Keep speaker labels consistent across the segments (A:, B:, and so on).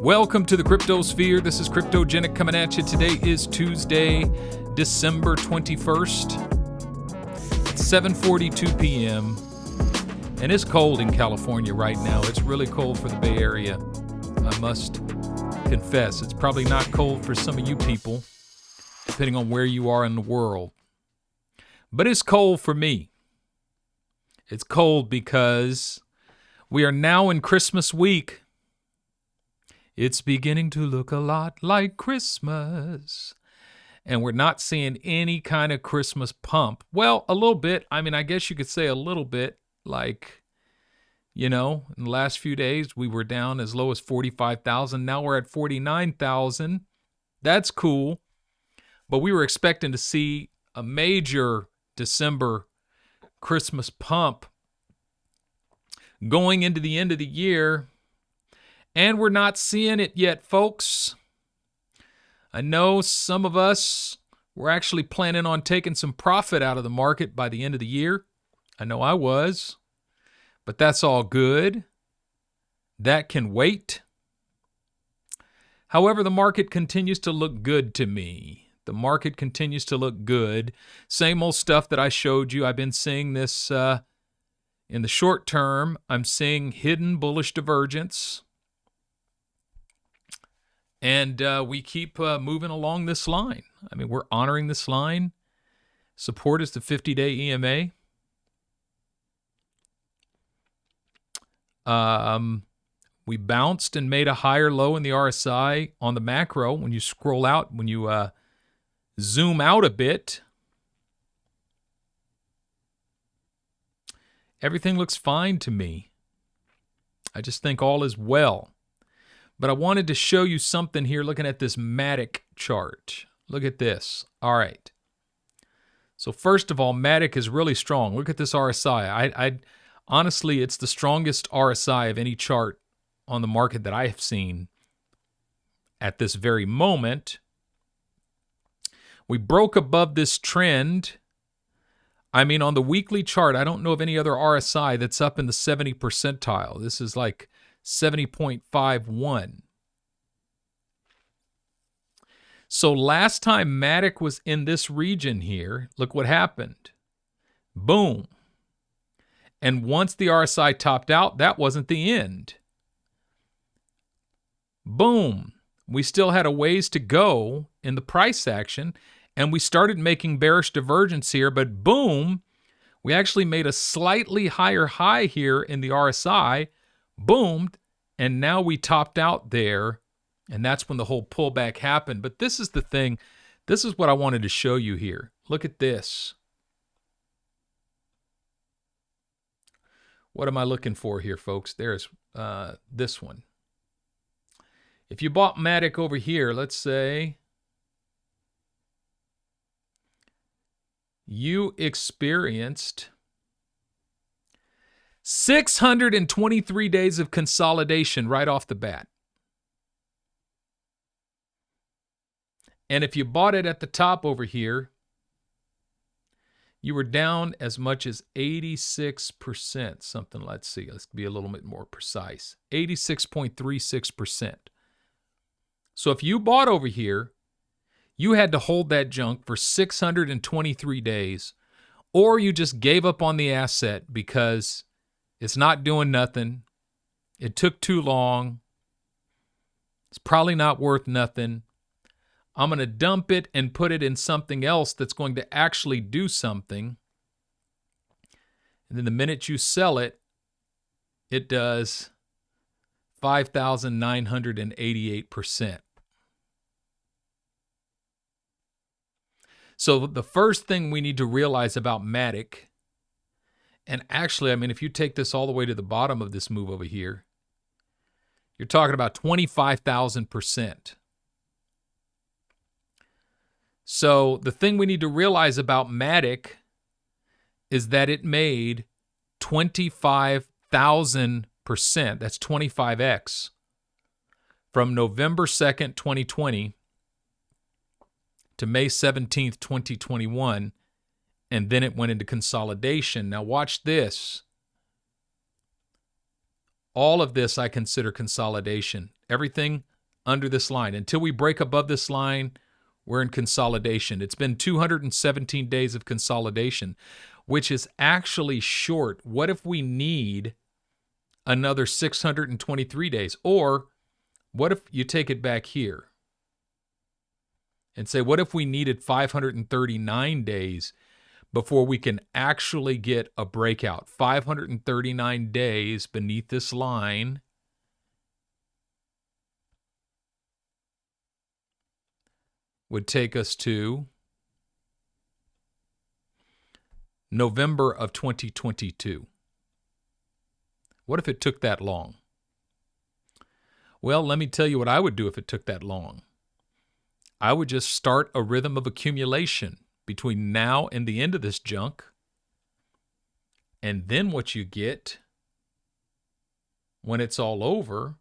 A: Welcome to the Cryptosphere. This is Cryptogenic coming at you. Today is Tuesday, December 21st. It's 7:42 p.m. and it's cold in California right now. It's really cold for the Bay Area. I must confess, it's probably not cold for some of you people, depending on where you are in the world. But it's cold for me. It's cold because we are now in Christmas week. It's beginning to look a lot like Christmas. And we're not seeing any kind of Christmas pump. Well, a little bit. I mean, I guess you could say a little bit. Like, in the last few days, we were down as low as 45,000. Now we're at 49,000. That's cool. But we were expecting to see a major December Christmas pump going into the end of the year. And we're not seeing it yet, folks. I know some of us were actually planning on taking some profit out of the market by the end of the year. I know I was. But that's all good. That can wait. However, the market continues to look good to me. The market continues to look good. Same old stuff that I showed you. I've been seeing this in the short term. I'm seeing hidden bullish divergence. And we keep moving along this line. I mean, we're honoring this line. Support is the 50-day EMA. We bounced and made a higher low in the RSI on the macro. When you scroll out, when you zoom out a bit, everything looks fine to me. I just think all is well. But I wanted to show you something here looking at this Matic chart. Look at this. All right. So first of all, Matic is really strong. Look at this RSI. Honestly, it's the strongest RSI of any chart on the market that I have seen at this very moment. We broke above this trend. I mean, on the weekly chart, I don't know of any other RSI that's up in the 70 percentile. This is like 70.51. So last time Matic was in this region here, look what happened. Boom. And once the RSI topped out, that wasn't the end. Boom. We still had a ways to go in the price action, and we started making bearish divergence here, but boom, we actually made a slightly higher high here in the RSI, boomed, and now we topped out there, and that's when the whole pullback happened. But this is the thing. This is what I wanted to show you here. Look at this. What am I looking for here, folks? There's this one. If you bought Matic over here, let's say you experienced 623 days of consolidation right off the bat. And if you bought it at the top over here, you were down as much as 86%. Something, let's see, let's be a little bit more precise. 86.36%. So if you bought over here, you had to hold that junk for 623 days, or you just gave up on the asset because it's not doing nothing. It took too long. It's probably not worth nothing. I'm going to dump it and put it in something else that's going to actually do something. And then the minute you sell it, it does 5,988%. So the first thing we need to realize about Matic, and actually, I mean, if you take this all the way to the bottom of this move over here, you're talking about 25,000%. So the thing we need to realize about Matic is that it made 25,000%. That's 25x from November 2nd, 2020 to May 17th, 2021. And then it went into consolidation. Now watch this. All of this I consider consolidation. Everything under this line. Until we break above this line, we're in consolidation. It's been 217 days of consolidation, which is actually short. What if we need another 623 days? Or what if you take it back here and say, what if we needed 539 days before we can actually get a breakout? 539 days beneath this line would take us to November of 2022. What if it took that long? Well, let me tell you what I would do if it took that long. I would just start a rhythm of accumulation between now and the end of this junk. And then what you get when it's all over,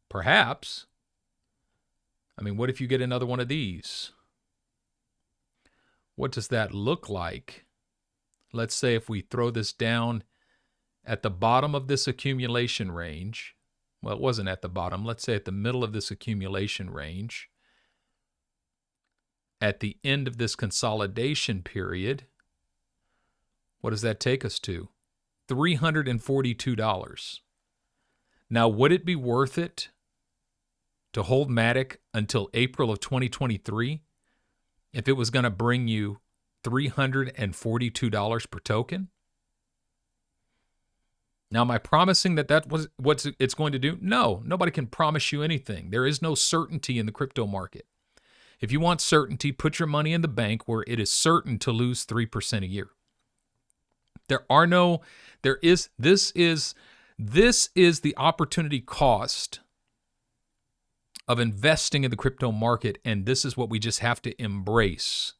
A: perhaps, what if you get another one of these? What does that look like? Let's say if we throw this down at the bottom of this accumulation range. Well, it wasn't at the bottom. Let's say at the middle of this accumulation range. At the end of this consolidation period, what does that take us to? $342. Now, would it be worth it to hold Matic until April of 2023 if it was going to bring you $342 per token? Now, am I promising that that was what it's going to do? No, nobody can promise you anything. There is no certainty in the crypto market. If you want certainty, put your money in the bank where it is certain to lose 3% a year. This is the opportunity cost of investing in the crypto market, and this is what we just have to embrace.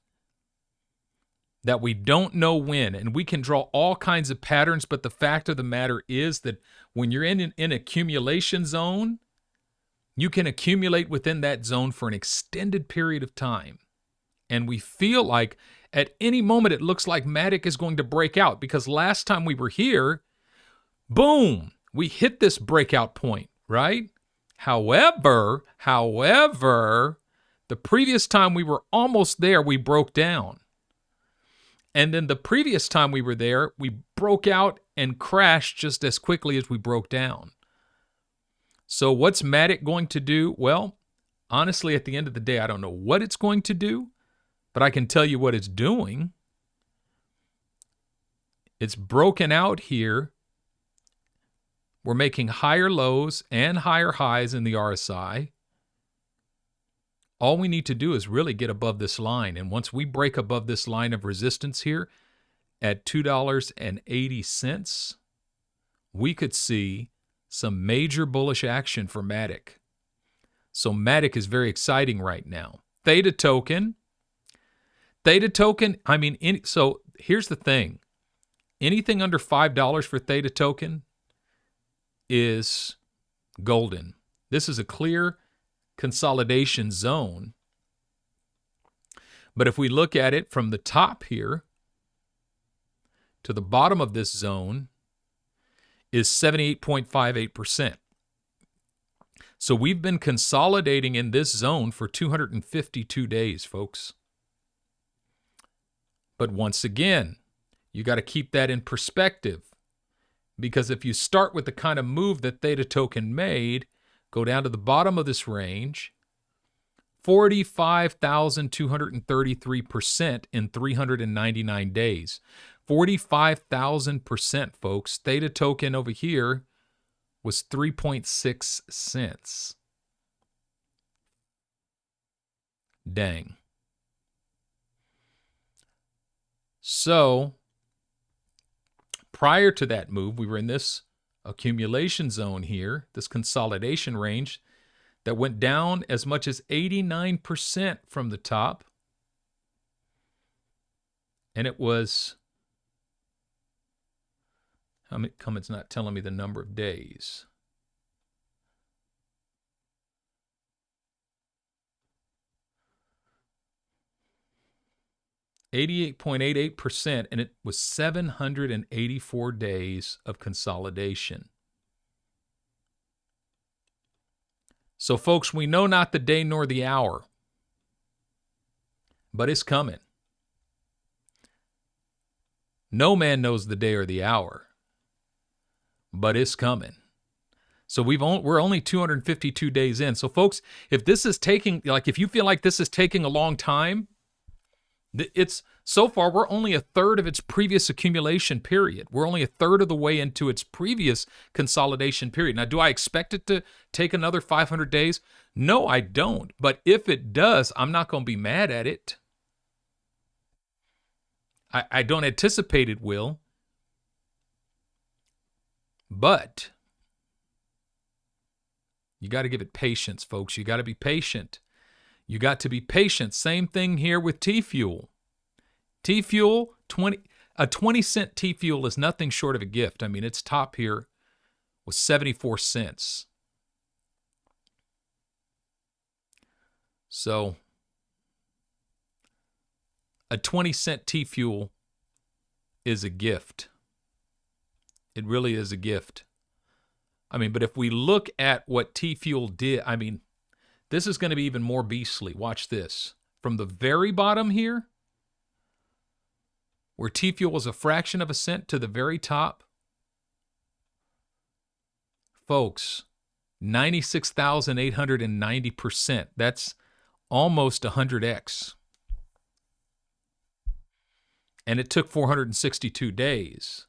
A: That we don't know when, and we can draw all kinds of patterns, but the fact of the matter is that when you're in an accumulation zone, you can accumulate within that zone for an extended period of time. And we feel like at any moment it looks like Matic is going to break out, because last time we were here, boom, we hit this breakout point, right? However, the previous time we were almost there, we broke down. And then the previous time we were there, we broke out and crashed just as quickly as we broke down. So what's Matic going to do? Well, honestly, at the end of the day, I don't know what it's going to do, but I can tell you what it's doing. It's broken out here. We're making higher lows and higher highs in the RSI. All we need to do is really get above this line. And once we break above this line of resistance here at $2.80, we could see some major bullish action for Matic. So Matic is very exciting right now. THETA token, so here's the thing. Anything under $5 for THETA token is golden. This is a clear consolidation zone. But if we look at it from the top here to the bottom of this zone is 78.58%. So we've been consolidating in this zone for 252 days, folks. But once again, you got to keep that in perspective, because if you start with the kind of move that THETA token made, go down to the bottom of this range, 45,233% in 399 days. 45,000%, folks. THETA token over here was 3.6 cents. Dang. So, prior to that move, we were in this accumulation zone here, this consolidation range that went down as much as 89% from the top. And it was, how come it's not telling me the number of days? %, and it was 784 days of consolidation. So So, folks, we know not the day nor the hour, but it's coming. No man knows the day or the hour, but it's coming. So we're only 252 days in. So, folks, if this is taking, like, if you feel like this is taking a long time, it's so far we're only a third of its previous accumulation period. We're only a third of the way into its previous consolidation period. Now, do I expect it to take another 500 days? No, I don't. But if it does, I'm not going to be mad at it. I don't anticipate it will. But you got to give it patience, folks. You got to be patient. You got to be patient. Same thing here with TFUEL. TFUEL, a 20-cent TFUEL is nothing short of a gift. I mean, its top here was 74 cents. So a 20-cent TFUEL is a gift. It really is a gift. I mean, but if we look at what TFUEL did, I mean, this is going to be even more beastly. Watch this. From the very bottom here, where TFUEL was a fraction of a cent, to the very top, folks, 96,890%. That's almost 100x. And it took 462 days.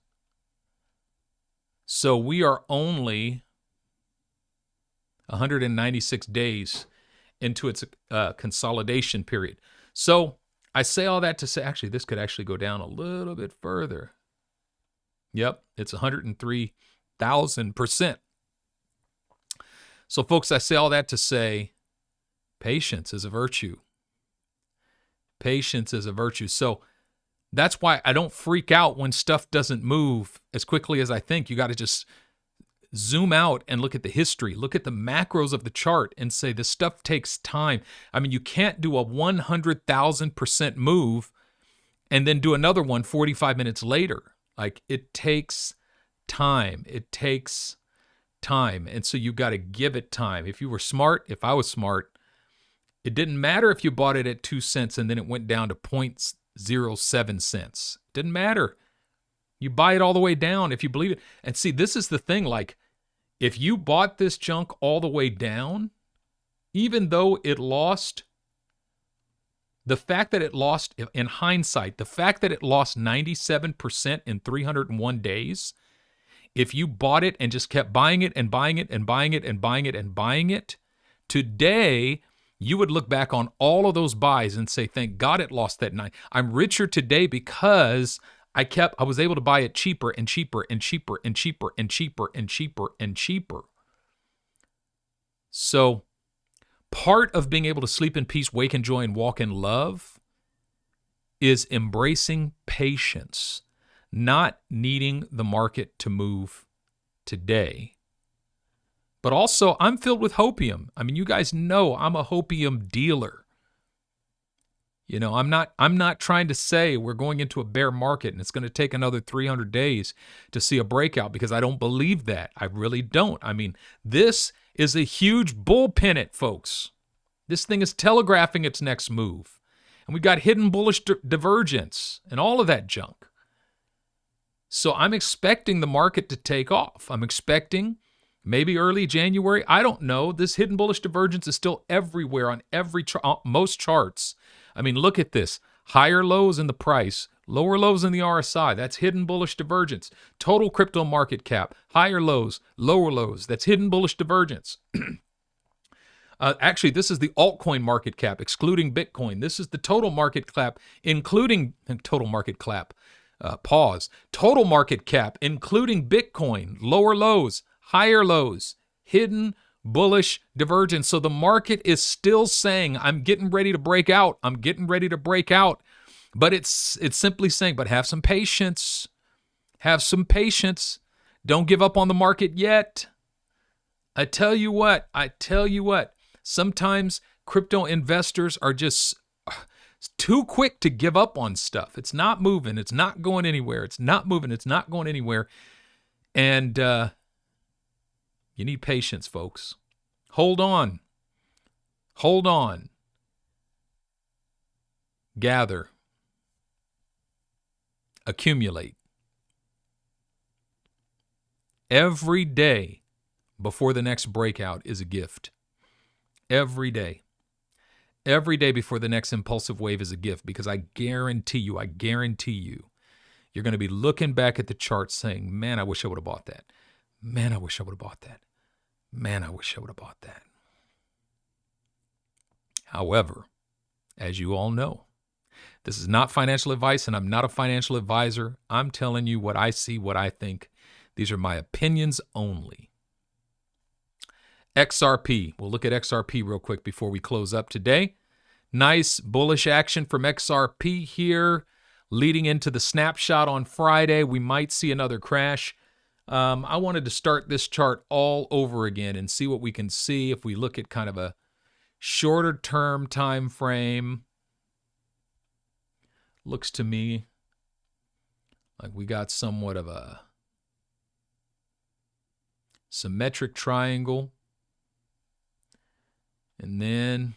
A: So we are only 196 days into its consolidation period. So I say all that to say, actually, this could actually go down a little bit further. Yep, it's 103,000%. So, folks, I say all that to say patience is a virtue. Patience is a virtue. So that's why I don't freak out when stuff doesn't move as quickly as I think. You got to just zoom out and look at the history, look at the macros of the chart and say this stuff takes time. I mean, you can't do a 100,000% move and then do another one 45 minutes later. Like, it takes time. It takes time. And so you got to give it time. If you were smart, if I was smart, it didn't matter if you bought it at 2 cents and then it went down to 0.07 cents. It didn't matter. You buy it all the way down if you believe it. And see, this is the thing, like, if you bought this junk all the way down, even though it lost, the fact that it lost, in hindsight, the fact that it lost 97% in 301 days, if you bought it and just kept buying it and buying it and buying it and buying it and buying it, today you would look back on all of those buys and say, thank God it lost that 9. I'm richer today because I was able to buy it cheaper and cheaper and cheaper and cheaper and cheaper and cheaper and cheaper. So part of being able to sleep in peace, wake in joy, and walk in love is embracing patience, not needing the market to move today. But also, I'm filled with hopium. I mean, you guys know I'm a hopium dealer. You know, I'm not trying to say we're going into a bear market and it's going to take another 300 days to see a breakout, because I don't believe that. I really don't. I mean, this is a huge bull pennant, folks. This thing is telegraphing its next move. And we've got hidden bullish divergence and all of that junk. So I'm expecting the market to take off. I'm expecting maybe early January. I don't know. This hidden bullish divergence is still everywhere on most charts. I mean, look at this. Higher lows in the price, lower lows in the RSI. That's hidden bullish divergence. Total crypto market cap, higher lows, lower lows. That's hidden bullish divergence. Actually, this is the altcoin market cap, excluding Bitcoin. This is the total market cap, including total market cap. Total market cap, including Bitcoin, lower lows, higher lows, hidden bullish divergence. So the market is still saying, I'm getting ready to break out. I'm getting ready to break out. But it's simply saying, but have some patience. Have some patience. Don't give up on the market yet. I tell you what, sometimes crypto investors are just too quick to give up on stuff. It's not moving. It's not going anywhere. It's not moving. It's not going anywhere. And you need patience, folks. Hold on. Hold on. Gather. Accumulate. Every day before the next breakout is a gift. Every day. Every day before the next impulsive wave is a gift, because I guarantee you, you're going to be looking back at the chart saying, man, I wish I would have bought that. Man, I wish I would have bought that. Man, I wish I would have bought that. However, as you all know, this is not financial advice, and I'm not a financial advisor. I'm telling you what I see, what I think. These are my opinions only. XRP. We'll look at XRP real quick before we close up today. Nice bullish action from XRP here, leading into the snapshot on Friday. We might see another crash. I wanted to start this chart all over again and see what we can see if we look at kind of a shorter term time frame. Looks to me like we got somewhat of a symmetric triangle. And then,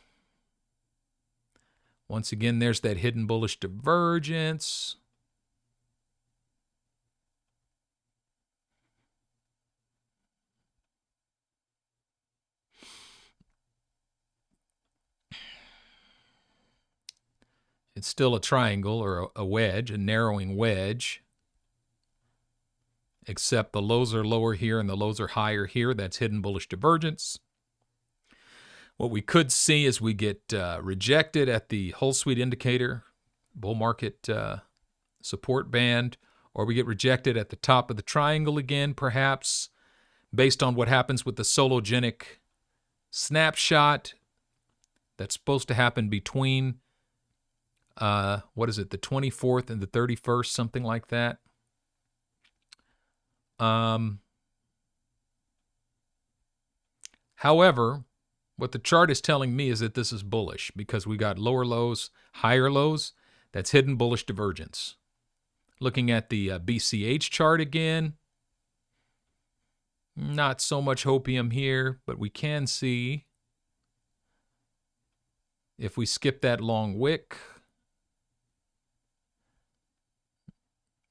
A: once again, there's that hidden bullish divergence. It's still a triangle or a wedge, a narrowing wedge, except the lows are lower here and the lows are higher here. That's hidden bullish divergence. What we could see is we get rejected at the whole suite indicator, bull market support band, or we get rejected at the top of the triangle again, perhaps, based on what happens with the sologenic snapshot. That's supposed to happen between, the 24th and the 31st, something like that. However, what the chart is telling me is that this is bullish because we got lower lows, higher lows. That's hidden bullish divergence. Looking at the BCH chart again, not so much hopium here, but we can see if we skip that long wick.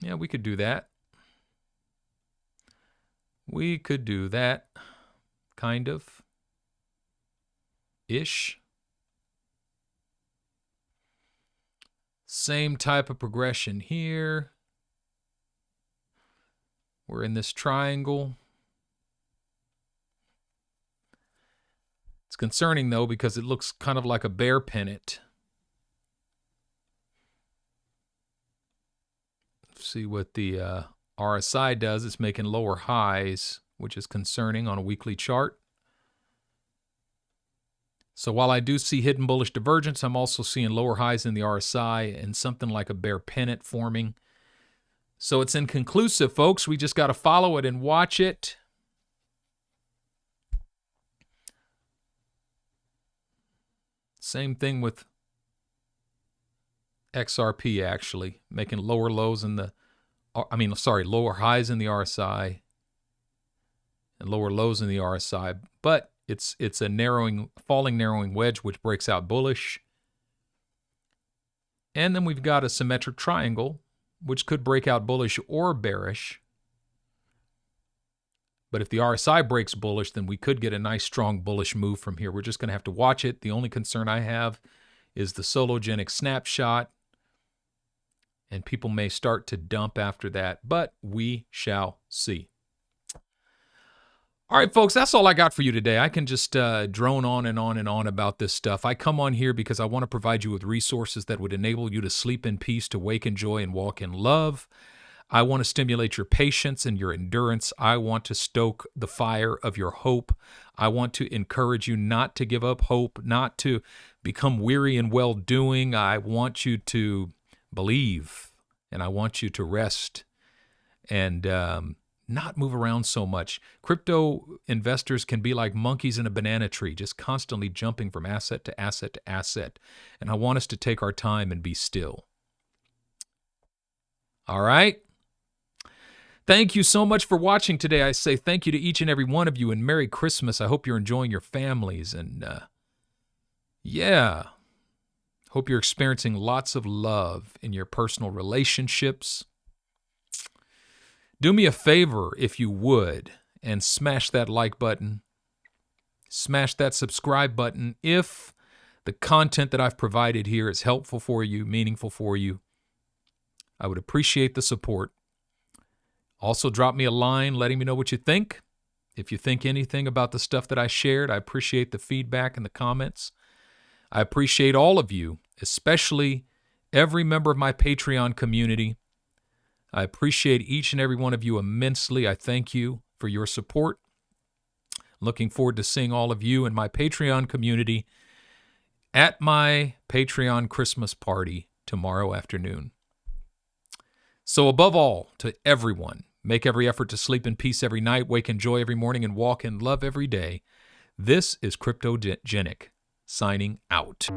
A: Yeah, we could do that. We could do that, kind of. Ish. Same type of progression here. We're in this triangle. It's concerning though because it looks kind of like a bear pennant. See what the RSI does. It's making lower highs, which is concerning on a weekly chart. So while I do see hidden bullish divergence, I'm also seeing lower highs in the RSI and something like a bear pennant forming. So it's inconclusive, folks. We just got to follow it and watch it. Same thing with XRP, actually, making lower highs in the RSI and lower lows in the RSI, but it's a falling narrowing wedge which breaks out bullish. And then we've got a symmetric triangle which could break out bullish or bearish. But if the RSI breaks bullish, then we could get a nice strong bullish move from here. We're just going to have to watch it. The only concern I have is the sologenic snapshot, and people may start to dump after that, but we shall see. All right, folks, that's all I got for you today. I can just drone on and on and on about this stuff. I come on here because I want to provide you with resources that would enable you to sleep in peace, to wake in joy, and walk in love. I want to stimulate your patience and your endurance. I want to stoke the fire of your hope. I want to encourage you not to give up hope, not to become weary in well-doing. I want you to believe, and I want you to rest and not move around so much. Crypto investors can be like monkeys in a banana tree, just constantly jumping from asset to asset to asset. And I want us to take our time and be still. All right? Thank you so much for watching today. I say thank you to each and every one of you, and Merry Christmas. I hope you're enjoying your families, and Yeah. Hope you're experiencing lots of love in your personal relationships. Do me a favor, if you would, and smash that like button. Smash that subscribe button if the content that I've provided here is helpful for you, meaningful for you. I would appreciate the support. Also, drop me a line letting me know what you think. If you think anything about the stuff that I shared, I appreciate the feedback and the comments. I appreciate all of you, especially every member of my Patreon community. I appreciate each and every one of you immensely. I thank you for your support. Looking forward to seeing all of you in my Patreon community at my Patreon Christmas party tomorrow afternoon. So above all, to everyone, make every effort to sleep in peace every night, wake in joy every morning, and walk in love every day. This is Cryptogenic, signing out.